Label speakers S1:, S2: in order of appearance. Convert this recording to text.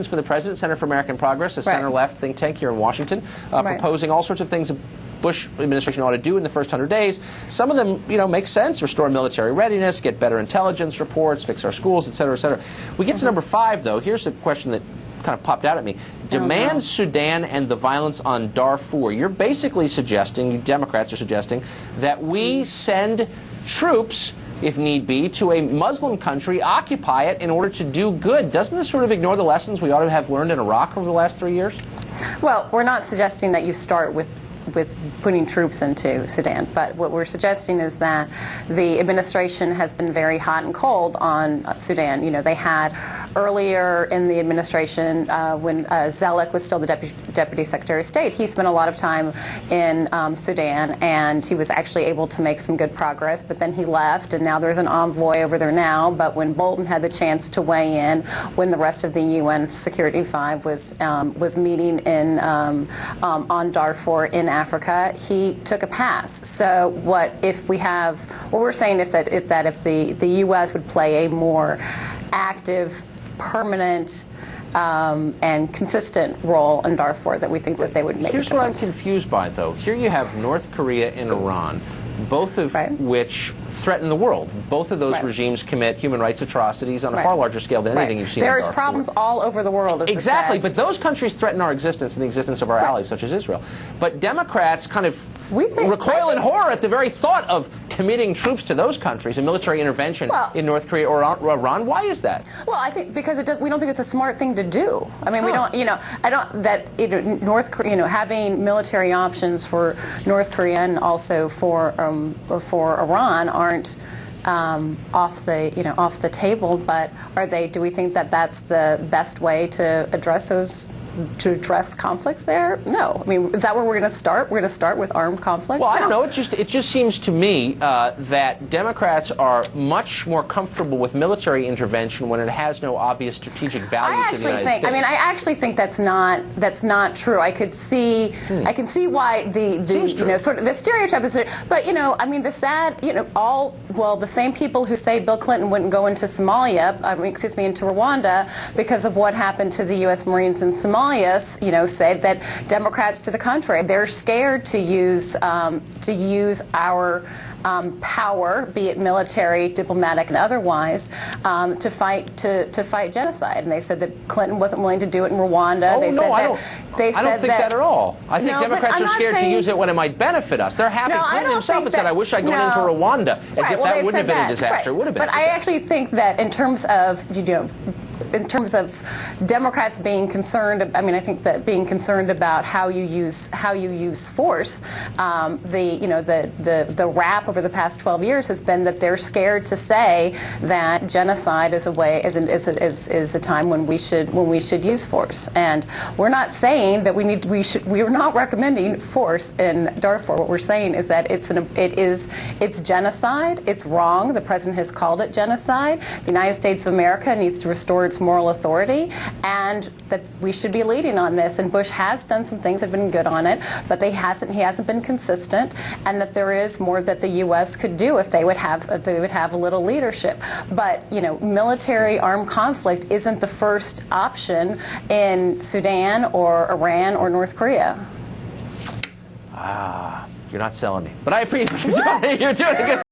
S1: For the President, Center for American Progress, a center-left think tank here in Washington, proposing all sorts of things the Bush administration ought to do in the first 100 days. Some of them, make sense: restore military readiness, get better intelligence reports, fix our schools, et cetera, et cetera. We get to number 5, though. Here's a question that kind of popped out at me. Demand Sudan and the violence on Darfur. You're basically suggesting, you Democrats are suggesting, that we send troops, if need be, to a Muslim country, occupy it in order to do good. Doesn't this sort of ignore the lessons we ought to have learned in Iraq over the last 3 years?
S2: Well, we're not suggesting that you start with putting troops into Sudan, but what we're suggesting is that the administration has been very hot and cold on Sudan. They had earlier in the administration, when Zelek was still the Deputy Secretary of State, he spent a lot of time in Sudan, and he was actually able to make some good progress, but then he left, and now there's an envoy over there now. But when Bolton had the chance to weigh in, when the rest of the UN Security Five was meeting in on Darfur in Africa, he took a pass. So what we're saying if the U.S. would play a more active, permanent, and consistent role in Darfur, that we think that they would make a difference.
S1: Here's what I'm confused by, though. Here you have North Korea and Iran, both of which threaten the world. Both of those regimes commit human rights atrocities on a far larger scale than anything you've seen in Darfur.
S2: There's problems all over the world, as
S1: exactly, but those countries threaten our existence and the existence of our allies, such as Israel. But Democrats kind of recoil in horror at the very thought of committing troops to those countries, a military intervention in North Korea or Iran. Why is that?
S2: Well, I think because we don't think it's a smart thing to do. I mean, we don't, North Korea, having military options for North Korea and also for Iran aren't off the table. But are they? Do we think that that's the best way to address conflicts there? No. I mean, is that where we're going to start? We're going to start with armed conflict?
S1: Well, I don't know. It just seems to me that Democrats are much more comfortable with military intervention when it has no obvious strategic value to the United States.
S2: I actually think that's not true. I can see why the sort of the stereotype is, but the same people who say Bill Clinton wouldn't go into into Rwanda because of what happened to the U.S. Marines in Somalia, say that Democrats, to the contrary, they're scared to use our power, be it military, diplomatic, and otherwise, to fight genocide. And they said that Clinton wasn't willing to do it in Rwanda.
S1: I don't think that at all. I think Democrats are scared to use it when it might benefit us. They're happy. Clinton himself has said, "I wish I'd gone into Rwanda," as if that wouldn't have been a disaster. It would have been.
S2: But I actually think that in terms of Democrats being concerned, I think that being concerned about how you use force, the rap over the past 12 years has been that they're scared to say that genocide is a time when we should use force. And we're not saying that we are not recommending force in Darfur. What we're saying is that it's genocide. It's wrong. The president has called it genocide. The United States of America needs to restore its moral authority, and that we should be leading on this. And Bush has done some things that have been good on it, but he hasn't been consistent, and that there is more that the U.S. could do if they would have a little leadership. But military armed conflict isn't the first option in Sudan or Iran or North Korea.
S1: You're not selling me, but I appreciate you're doing a good